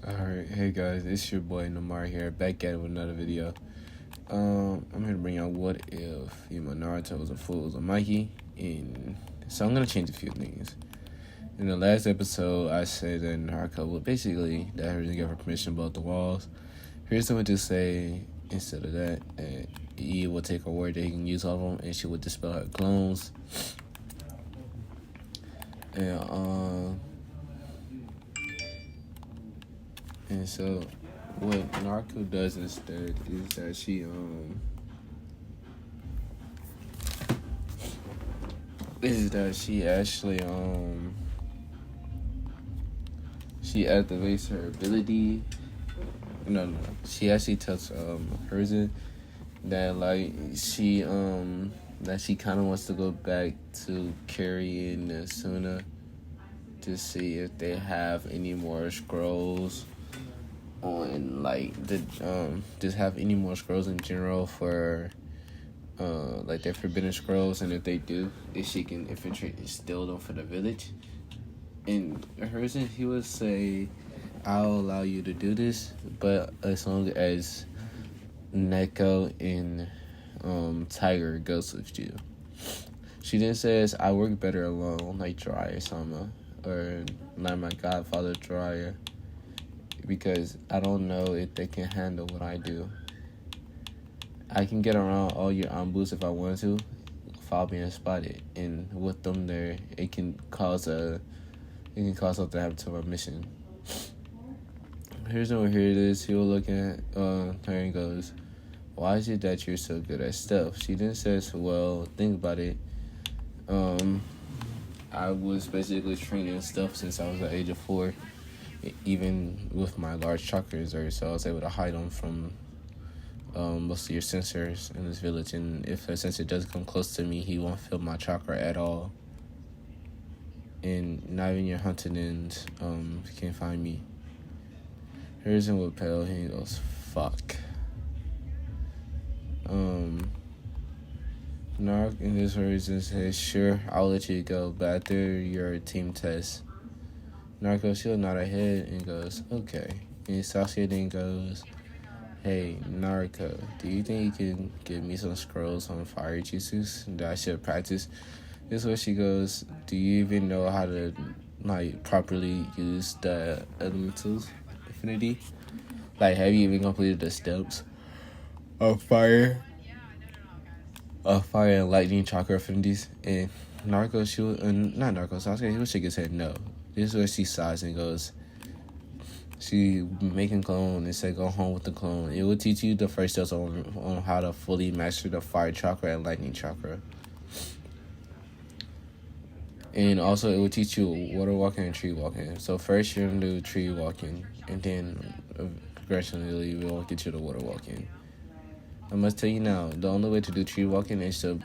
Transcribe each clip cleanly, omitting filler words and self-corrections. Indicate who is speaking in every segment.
Speaker 1: Alright, hey guys, it's your boy Namar here, back at it with another video. I'm here to bring out what if, Naruto was a full Uzumaki, and so I'm gonna change a few things. In the last episode, I said that Naruto would basically, that her give her permission about the walls. Here's someone to say, instead of that E will take a word that he can use all of them, and she would dispel her clones. And so what Naruto does instead is that she actually she activates her ability. No. She actually tells Herzen that that she kinda wants to go back to Carrie and Asuna to see if they have any more scrolls on just have any more scrolls in general for their forbidden scrolls, and if they do, if she can infiltrate and steal them for the village. And Herzen, he would say, I'll allow you to do this, but as long as Neko and Tiger goes with you. She then says, I work better alone, like Jiraiya-sama, or like my godfather Jiraiya, because I don't know if they can handle what I do. I can get around all your ambus if I want to, without being spotted, and with them there, it can cause something to happen to my mission. Here's over here it is. He will look at her and goes, why is it that you're so good at stealth? She then says, well, think about it. I was basically training stealth since I was at the age of 4, even with my large chakra reserve, so I was able to hide them from most of your sensors in this village, and if a sensor does come close to me, he won't feel my chakra at all. And not even your hunting ends can't find me. Here's in with Pale, he goes, fuck. Narc in this version says, sure, I'll let you go, but after your team test. Narco, she'll nod her head and goes, okay. And Sasuke then goes, hey, Naruto, do you think you can give me some scrolls on fire jutsus that I should practice? This is where she goes, do you even know how to properly use the elementals affinity? Have you even completed the steps of fire and lightning chakra affinities? And Sasuke, he would shake his head no. This is where she sighs and goes, she making clone and said go home with the clone. It will teach you the first steps on how to fully master the fire chakra and lightning chakra. And also it will teach you water walking and tree walking. So first you're going to do tree walking, and then progressively we'll get you to water walking. I must tell you now, the only way to do tree walking is to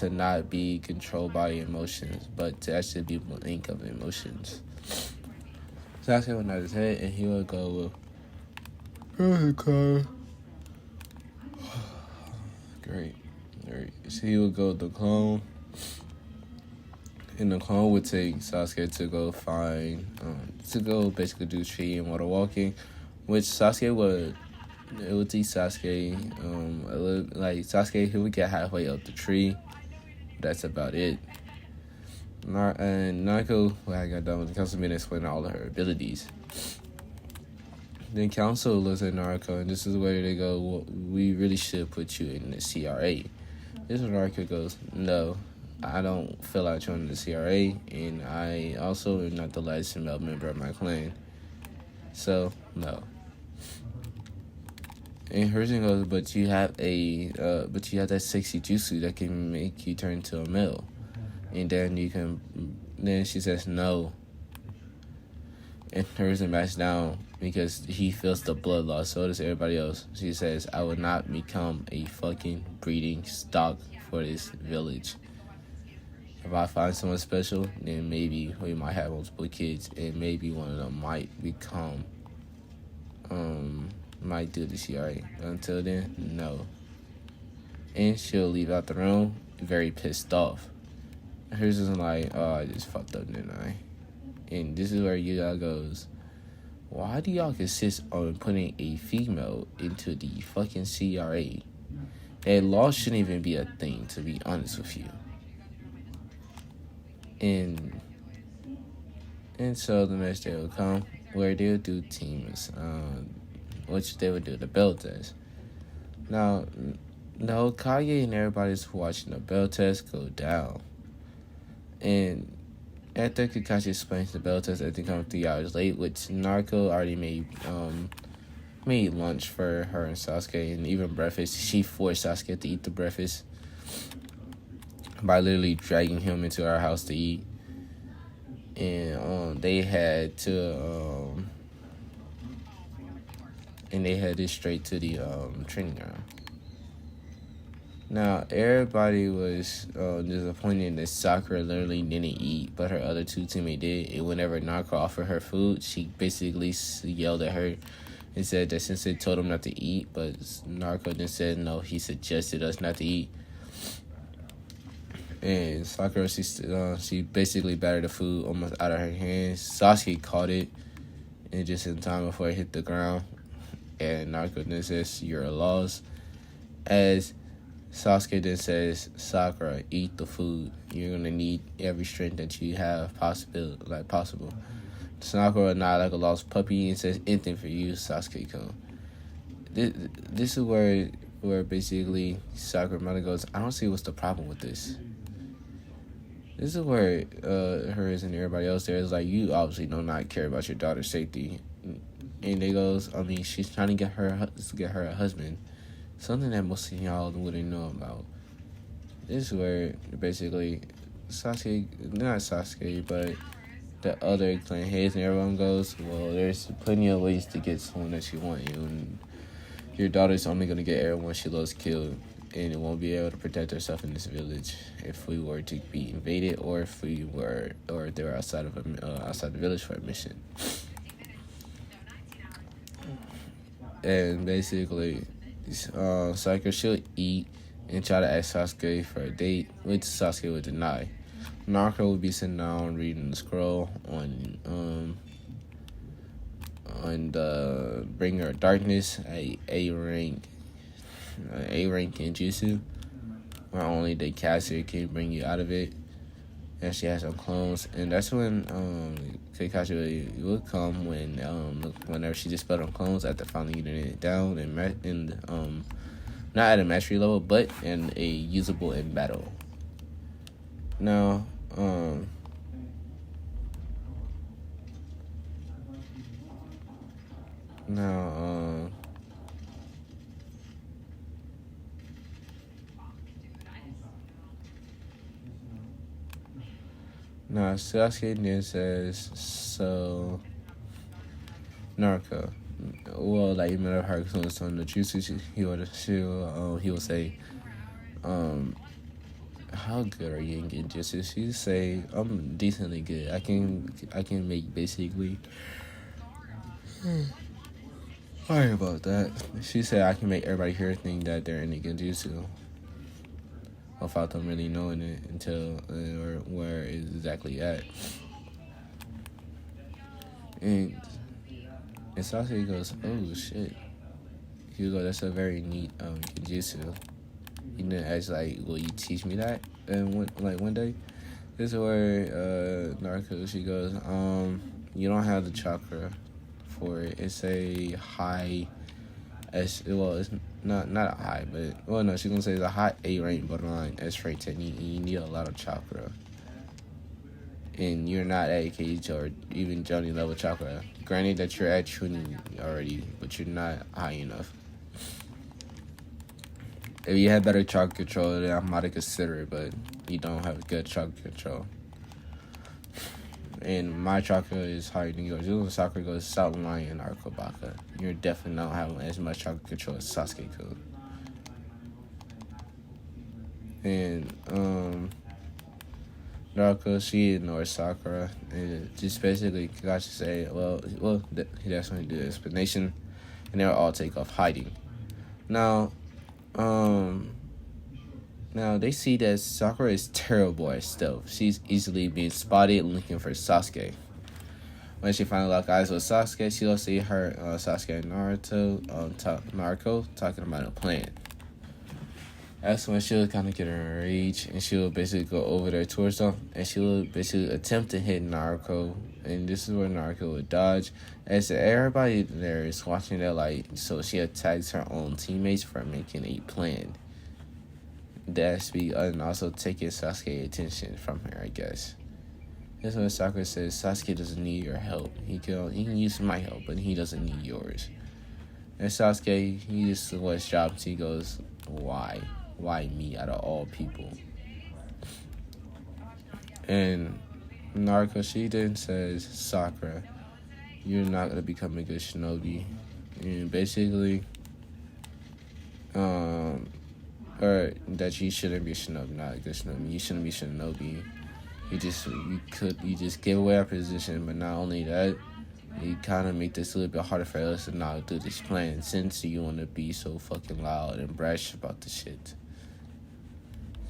Speaker 1: not be controlled by emotions, but to actually be link of emotions. Sasuke would nod his head, and he would go with, great. So he would go with the clone, and the clone would take Sasuke to go basically do tree and water walking, which Sasuke would. It would teach Sasuke, Sasuke, he would get halfway up the tree. That's about it. And Naruto, when I got done with the council meeting, explaining all of her abilities. Then council looks at Naruto, and this is where they go, well, we really should put you in the CRA. This is when Naruto goes, no, I don't feel like joining the CRA, and I also am not the last male member of my clan. So, no. And Herzen goes, but you have that sexy jutsu that can make you turn to a male. And then she says no. And Herzen backs down because he feels the blood loss. So does everybody else. She says, I will not become a fucking breeding stock for this village. If I find someone special, then maybe we might have multiple kids, and maybe one of them might might do the CRA. Until then, no. And she'll leave out the room very pissed off. Hers is like, oh, I just fucked up, didn't I? And this is where Yuga goes, why do y'all insist on putting a female into the fucking CRA? That law shouldn't even be a thing, to be honest with you. And so the next day will come where they'll do teams, which they would do the bell test. Now, no, Kanye and everybody's watching the bell test go down. And after Kakashi explains the bell test, everything comes 3 hours late, which Narco already made lunch for her and Sasuke, and even breakfast. She forced Sasuke to eat the breakfast by literally dragging him into our house to eat. And they headed straight to the training ground. Now, everybody was disappointed that Sakura literally didn't eat, but her other two teammates did. And whenever Narco offered her food, she basically yelled at her and said that Sensei told him not to eat, but Narco then said no, he suggested us not to eat. And Sakura, she basically battered the food almost out of her hands. Sasuke caught it, and just in time before it hit the ground. And Narco then says, "You're a loss." As Sasuke then says, "Sakura, eat the food. You're gonna need every strength that you have possible." Sakura not like a lost puppy and says, "Anything for you, Sasuke-kun." This is where basically Sakura Mother goes, "I don't see what's the problem with this." This is where hers and everybody else there is like, "You obviously do not care about your daughter's safety." And they goes, "I mean, she's trying to get her a husband." Something that most of y'all wouldn't know about. This is where basically Sasuke, not Sasuke, but the other clan heads and everyone goes, "Well, there's plenty of ways to get someone that you want, and your daughter's only going to get everyone she loves killed, and it won't be able to protect herself in this village if we were to be invaded, or if they were outside the village for a mission." And basically, Sakura, she'll eat and try to ask Sasuke for a date, which Sasuke would deny. Naruto would be sitting down reading the scroll on the Bringer of Darkness, a rank Genjutsu, where only the caster can bring you out of it. And she has some clones, and that's when Kakashi would come whenever she just spelled on clones after finally getting it down and not at a mastery level, but in a usable in battle. Now, Sasuke then says, "So, Naruto, well, like, you matter of her on the jutsu, he will say, how good are you in genjutsu?" She say, "I'm decently good. I can make basically." Sorry about that. She said, "I can make everybody here think that they're in the genjutsu without them really knowing it until or where it's exactly at." And Sasuke goes, "Oh shit." He goes, "That's a very neat genjutsu." He then asks, like, "Will you teach me that?" And one day, this is where Naruto, she goes, "You don't have the chakra for it. It's a high it's not a high, but well, no, she's gonna say it's a high A rank borderline S rank technique, and you need a lot of chakra. And you're not at Cage or even Johnny level chakra. Granted that you're at Chunin already, but you're not high enough. If you had better chakra control, then I might have considered it, but you don't have good chakra control. And my chakra is higher than yours. Your chakra goes South Lion or Kobaka. You're definitely not having as much chakra control as Sasuke could." And Naruto, she ignores Sakura and just basically got to say, well, he definitely do the explanation, and they'll all take off hiding. Now they see that Sakura is terrible at stealth. She's easily being spotted looking for Sasuke. when she finally lock eyes with Sasuke, she'll see her Sasuke and Naruto talking about a plan. That's when she'll kind of get her rage, and she'll basically go over there towards them, and she'll basically attempt to hit Naruto, and this is where Naruto would dodge. As everybody there is watching that, like, so she attacks her own teammates for making a plan. That's and also taking Sasuke attention from her, I guess. That's when Sakura says Sasuke doesn't need your help. He can use my help, but he doesn't need yours. And Sasuke, he just was dropped. He goes, why? Why me out of all people? And Naruto, she then says, Sakura, you're not going to become a good shinobi. And basically, or that you shouldn't be a shinobi, not a good shinobi. You shouldn't be shinobi. You just give away our position, but not only that, you kind of make this a little bit harder for us to not do this plan since you want to be so fucking loud and brash about the shit.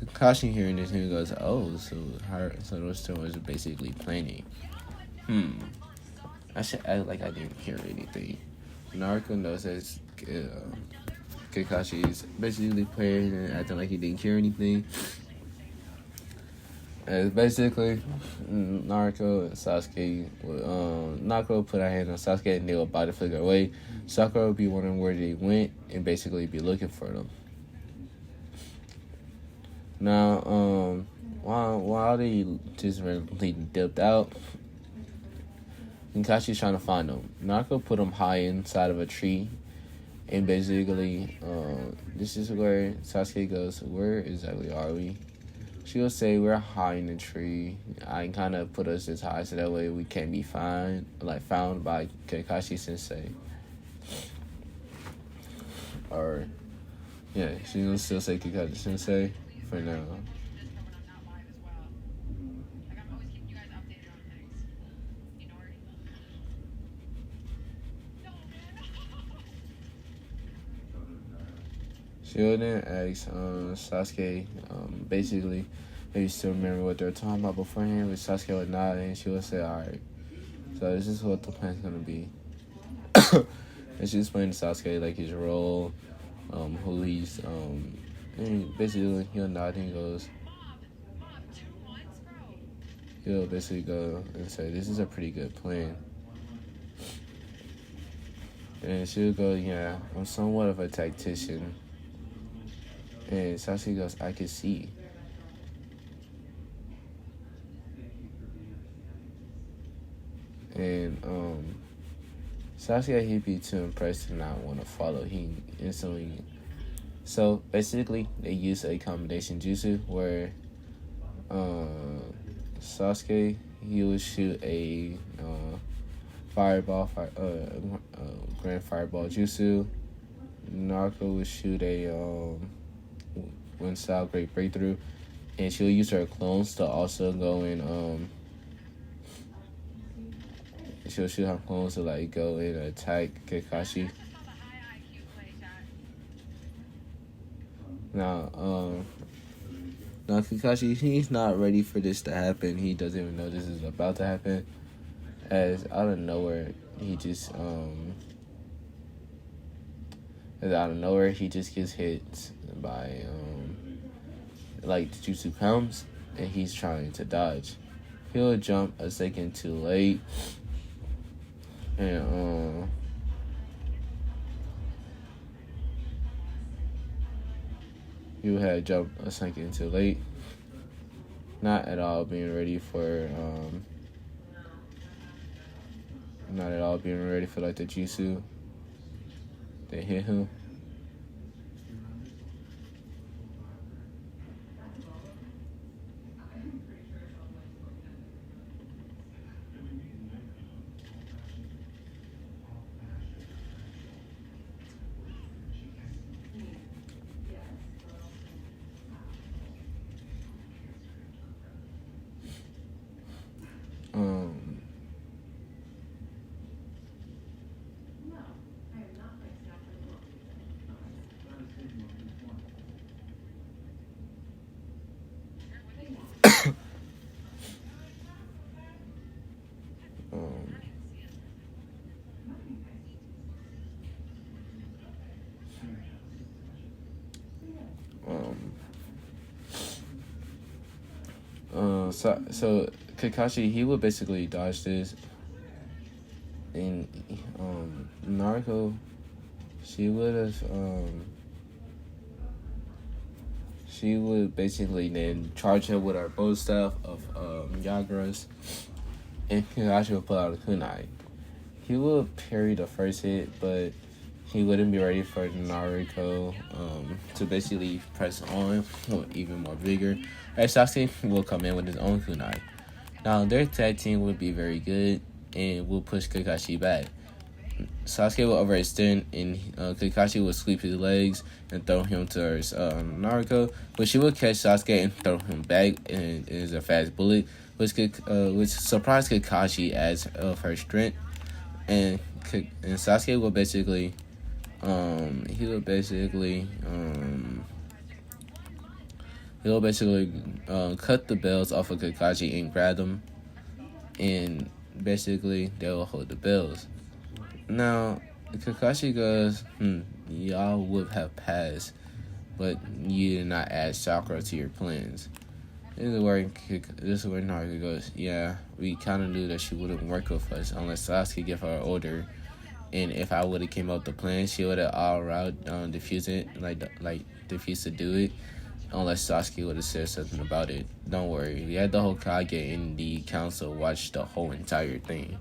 Speaker 1: Kakashi hearing this, he goes, "Oh, so those two was basically planning." I should act like I didn't hear anything. Naruto knows that Kakashi is basically playing and acting like he didn't hear anything. And basically, Naruto and Sasuke would, Naruto put her hand on Sasuke and they would about to figure away. Sakura would be wondering where they went and basically be looking for them. Now, while they just randomly dipped out, Kakashi's trying to find them. Naruto put them high inside of a tree, and basically, this is where Sasuke goes, "Where exactly are we?" She will say, "We're high in the tree." I kind of put us as high so that way we can't be found by Kakashi Sensei. Or, yeah, she's gonna still say Kakashi Sensei for now. She'll then ask Sasuke, basically, if you still remember what they were talking about beforehand, with Sasuke would nod and she would say, "Alright, so this is what the plan's gonna be." And she explained to Sasuke, like, his role, who he's, and basically he'll nod and he'll basically go and say, "This is a pretty good plan." And she'll go, "Yeah, I'm somewhat of a tactician." And Sasuke goes, "I can see." And Sasuke, he'd be too impressed to not want to follow. He instantly. So basically, they use a combination jutsu where Sasuke, he would shoot a grand fireball jutsu. Naruto would shoot a one style great breakthrough, and she'll use her clones to also go in. She'll shoot her clones to like go and attack Kakashi. Now Kakashi, he's not ready for this to happen. He doesn't even know this is about to happen. As out of nowhere, he just gets hit by like the jutsu comes, and he's trying to dodge. He'll jump a second too late, and he had jumped a second too late, not at all being ready for like the jutsu that hit him. So Kakashi, he would basically dodge this, and Naruto, she would have she would basically then charge him with her bow staff of Yagura's, and Kakashi would pull out a kunai. He would parry the first hit, but he wouldn't be ready for Naruto to basically press on with even more vigor. And Sasuke will come in with his own kunai. Now, their tag team would be very good and will push Kakashi back. Sasuke will overextend, and Kakashi will sweep his legs and throw him towards Naruto, but she will catch Sasuke and throw him back, and it is a fast bullet, which surprised Kakashi as of her strength, and Sasuke will basically he'll basically cut the bells off of Kakashi and grab them, and basically they will hold the bells. Now, Kakashi goes, y'all would have passed, but you did not add Sakura to your plans. This is where Naruto goes, yeah, we kind of knew that she wouldn't work with us unless Sasuke gave her an order. And if I would have came up with the plan, she would have all around diffused it, diffused to do it, unless Sasuke would have said something about it. Don't worry, we had the Hokage in the council watch the whole entire thing.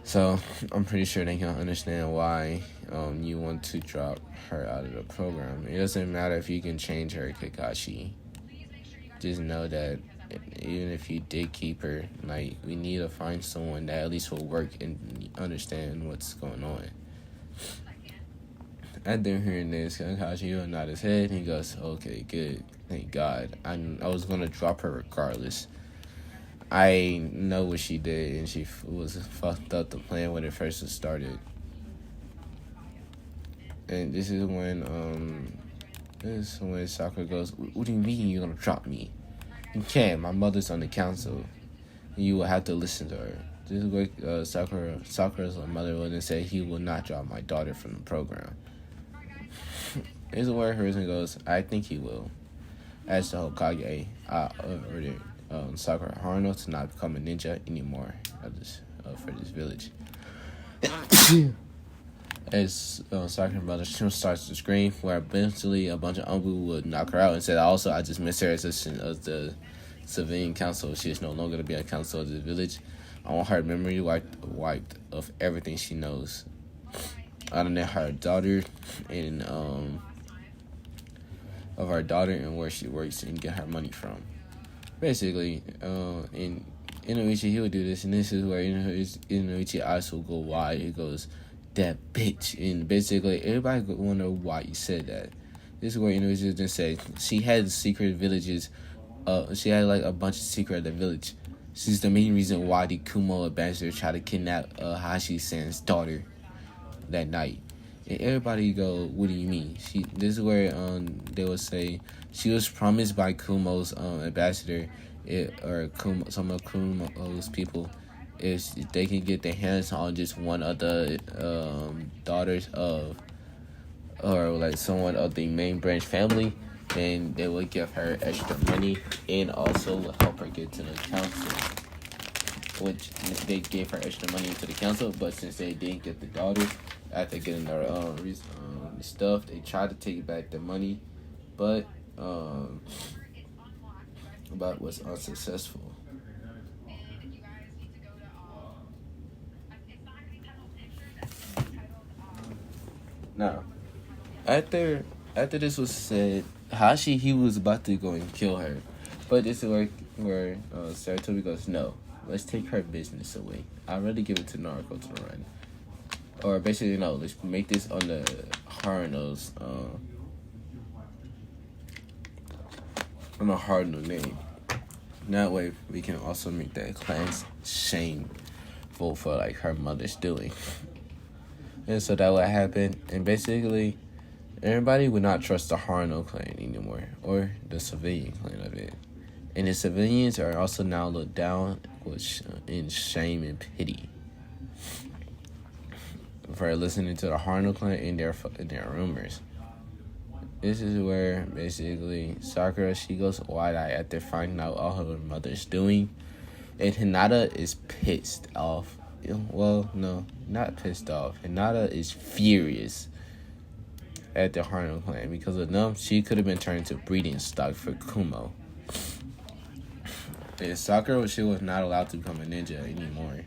Speaker 1: So I'm pretty sure they can understand why you want to drop her out of the program. It doesn't matter if you can change her, Kakashi. Just know that even if you did keep her, we need to find someone that at least will work and understand what's going on. After hearing this, Kakashi will nod his head and he goes, okay, good, thank God. I was going to drop her regardless. I know what she did, and she was fucked up the plan when it first started. And this is when Sakura goes, what do you mean you're gonna drop me? You can't, my mother's on the council. You will have to listen to her. This is where Sakura's mother will then say he will not drop my daughter from the program. This is where Hiruzen goes, I think he will. As the Hokage, I ordered Sakura Haruno to not become a ninja anymore for this village. As Sakura's mother starts to scream, where eventually a bunch of Umbu would knock her out and said, also, I just missed her as the civilian council. She is no longer going to be a council of the village. I want her memory wiped of everything she knows. Other than her daughter and of her daughter and where she works and get her money from. Basically, in Inoichi, he would do this, and this is where Inoichi eyes will go wide. He goes, that bitch. And basically, everybody wonder why he said that. This is where Inoichi just said, she had secret villages. She had a bunch of secret at the village. She's the main reason why the Kumo ambassador tried to kidnap Hashi-san's daughter that night. And everybody go, what do you mean? This is where they will say she was promised by Kumo's ambassador, some of Kumo's people, if they can get their hands on just one of the daughters of, or someone of the main branch family, then they will give her extra money and also will help her get to the council. Which they gave her extra money to the council, but since they didn't get the daughters after getting their stuff, they tried to take back the money, but was unsuccessful. Now, after this was said, Hashi, he was about to go and kill her, but this is where Saratobi goes, no. Let's take her business away. I'd rather give it to Naruto to run. Or basically, no, let's make this on the Haruno's, on the Haruno name. That way, we can also make that clan shameful for, her mother's doing. And so that would happen. And basically, everybody would not trust the Haruno clan anymore. Or the civilian clan of it. And the civilians are also now looked down in shame and pity for listening to the Haruno clan and their rumors. this is where basically Sakura, she goes wide-eyed after finding out all her mother's doing. And Hinata is pissed off. Well, no, not pissed off. Hinata is furious at the Harno clan. Because of them, she could have been turned into breeding stock for Kumo. And Sakura, she was not allowed to become a ninja anymore.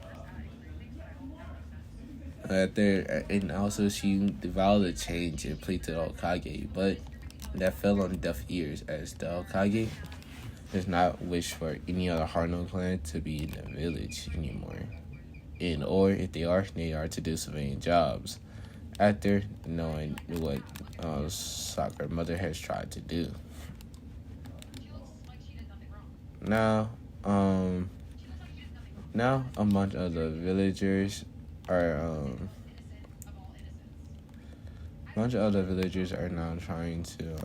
Speaker 1: And also she vowed to change and plead to the Hokage, but that fell on deaf ears as the Hokage does not wish for any other Harno clan to be in the village anymore. Or if they are to do civilian jobs after knowing what Sakura's mother has tried to do. Now a bunch of the villagers are now trying to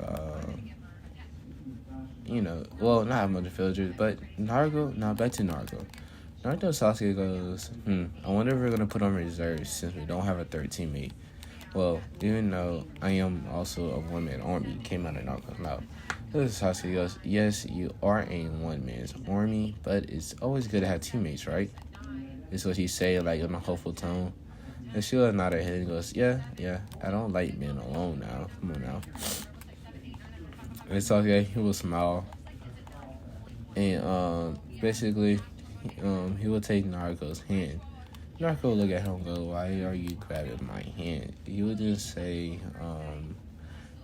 Speaker 1: well, not a bunch of villagers, but Naruto. Now back to Naruto. Naruto Sasuke goes, I wonder if we're gonna put on reserves since we don't have a third teammate. Well, even though I am also a one-man army, came out of Naruto's mouth. Sasuke goes, yes, you are a one-man's army, but it's always good to have teammates, right? Is what he say, like in a hopeful tone. And she will nod her head and goes, yeah, I don't like being alone now. Come on now. And Sasuke, he will smile. And basically, he will take Naruto's hand. Naruto will look at him and go, why are you grabbing my hand? He would just say,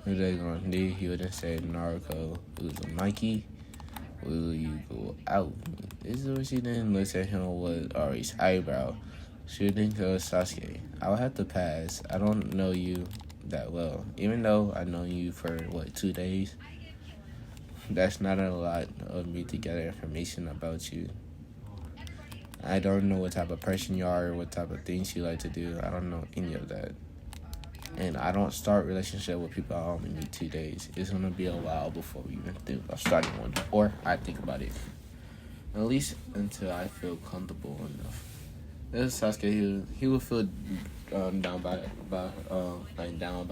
Speaker 1: what are they gonna do? He would just say, Naruto, Uzumaki, will you go out? This is what she then looks at him with Ari's eyebrow. She then goes, Sasuke, I will have to pass. I don't know you that well. Even though I know you for, 2 days? That's not a lot of me to gather information about you. I don't know what type of person you are or what type of things you like to do. I don't know any of that. And I don't start relationship with people I only meet 2 days. It's going to be a while before we even think about starting one. Or I think about it. At least until I feel comfortable enough. This is Sasuke. He will feel down by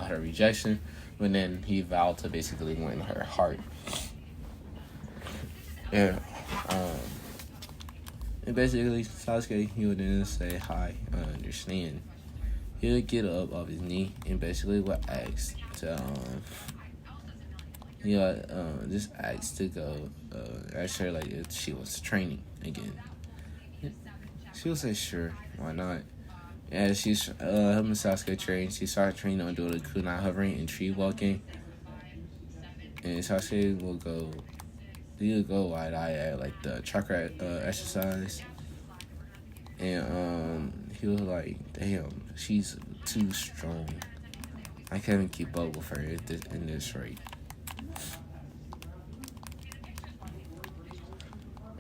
Speaker 1: her rejection, but then he vowed to basically win her heart. Yeah. And basically, Sasuke, he would then say, hi, I understand. He would get up off his knee and basically would ask to just asked to go ask her like if she was training again. She would say sure, why not? As she's helping Sasuke train, she started training on doing the kunai hovering and tree walking. And Sasuke will go wide-eyed at like the chakra exercise. And he was like, damn, she's too strong. I can't even keep up with her in this rate.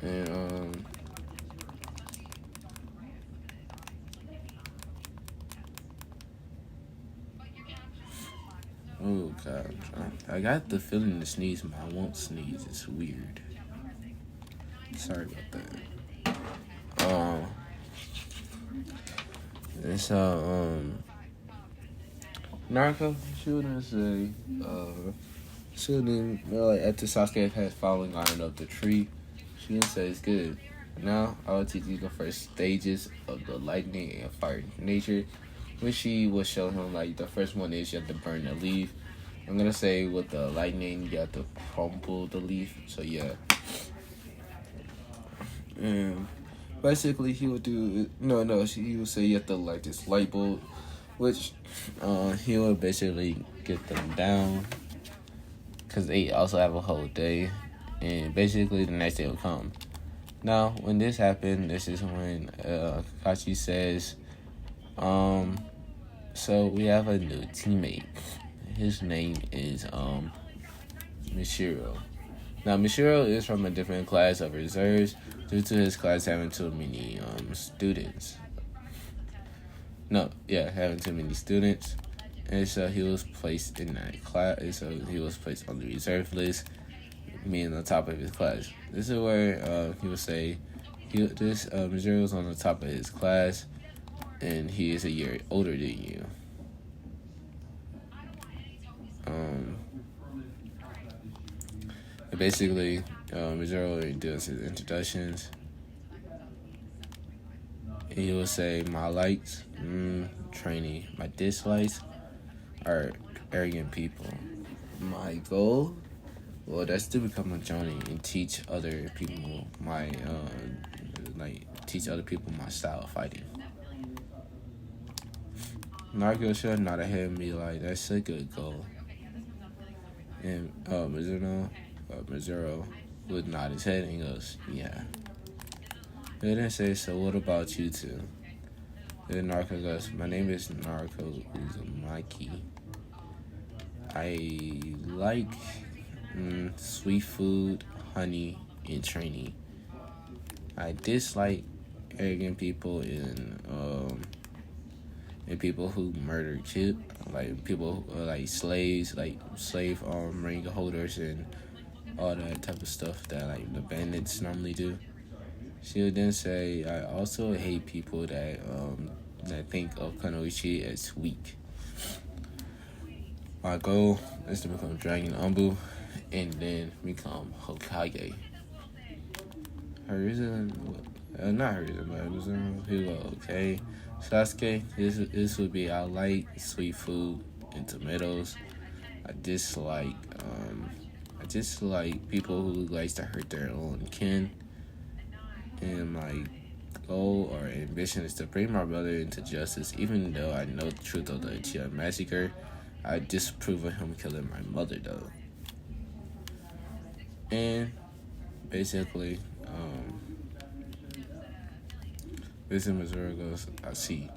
Speaker 1: And oh god, I got the feeling to sneeze, but I won't sneeze. It's weird. Sorry about that. It's Naruto, she wouldn't say, she wouldn't, like, after Sasuke had fallen on up the tree, she didn't say it's good. Now, I will teach you the first stages of the lightning and fire nature, which she will show him, like, the first one is you have to burn the leaf. I'm gonna say with the lightning, you have to crumple the leaf, so yeah. And basically, he would do he would say you have to light this light bulb, which he would basically get them down because they also have a whole day, and basically the next day will come. Now, when this happened, this is when Kakashi says, so we have a new teammate. His name is Mishiro. Now, Mishiro is from a different class of reserves due to his class having too many students. Having too many students. And so he was placed in that class. And so he was placed on the reserve list, being on top of his class. This is where he would say, Mishiro was on the top of his class, and he is a year older than you. Basically, Mizuru does his introductions. He will say, my likes, training. My dislikes are arrogant people. My goal, well, that's to become a Johnny and teach other people teach other people my style of fighting. Naruto should not have had me like, that's a good goal. And Mizuru would nod his head and goes, yeah. They didn't say, so what about you two? Then Naruto goes, my name is Naruto Uzumaki. I like sweet food, honey, and training. I dislike arrogant people and people who murder kids, like people like slaves, like slave ring holders and all that type of stuff that like the bandits normally do. She would then say, I also hate people that think of Kunoichi as weak. My goal is to become Dragon Umbu and then become Hokage. Her reason, not her reason, but it was okay. Sasuke, this would be, I like sweet food and tomatoes. I dislike people who likes to hurt their own kin. And my goal or ambition is to bring my brother into justice, even though I know the truth of the Uchiha massacre. I disapprove of him killing my mother, though. And basically, Mizuru goes, I see.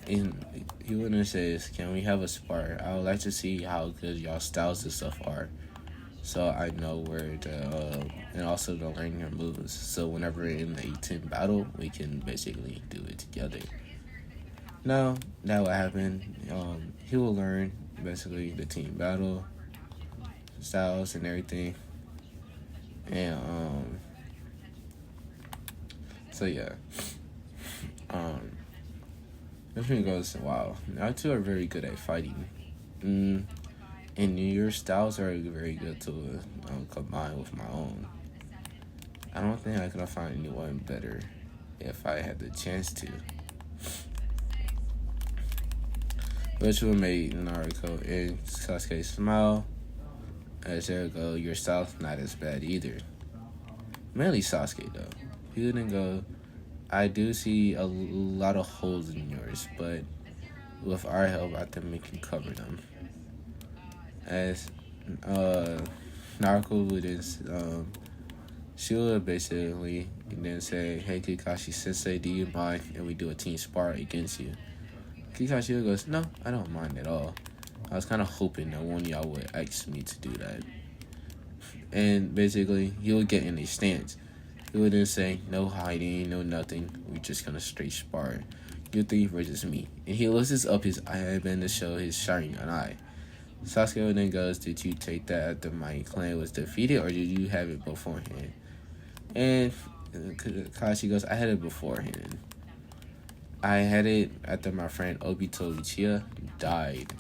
Speaker 1: And he wouldn't says, can we have a spar? I would like to see how good y'all styles and stuff are. So I know where to, and also to learn your moves. So whenever in a team battle, we can basically do it together. Now, that will happen. He will learn basically the team battle styles and everything. And, so yeah. Everything goes, wow, now two are very good at fighting. And your styles are very good to combine with my own. I don't think I could find anyone better if I had the chance to. Which would make Naruto and Sasuke smile. As there go, your style's not as bad either. Mainly Sasuke though. He wouldn't go, I do see a lot of holes in yours, but with our help I think we can cover them. As Naruto would she would basically then say, hey Kakashi Sensei, do you mind and we do a team spar against you? Kakashi goes, no, I don't mind at all. I was kind of hoping that one of y'all would ask me to do that. And basically, he would get in a stance. He would then say, no hiding, no nothing. We're just gonna straight spar. You three versus me. And he lifts up his eye band to show his shining eye. Sasuke then goes, did you take that after my clan was defeated or did you have it beforehand? And Kakashi goes, I had it beforehand. I had it after my friend Obito Uchiha died.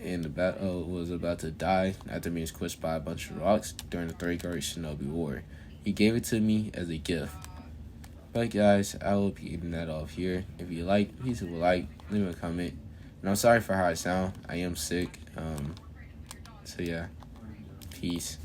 Speaker 1: And the battle was about to die after being squished by a bunch of rocks during the Third Great Shinobi War. He gave it to me as a gift. But guys, I will be ending that off here. If you like, please leave a comment. And I'm sorry for how I sound. I am sick. So yeah, peace.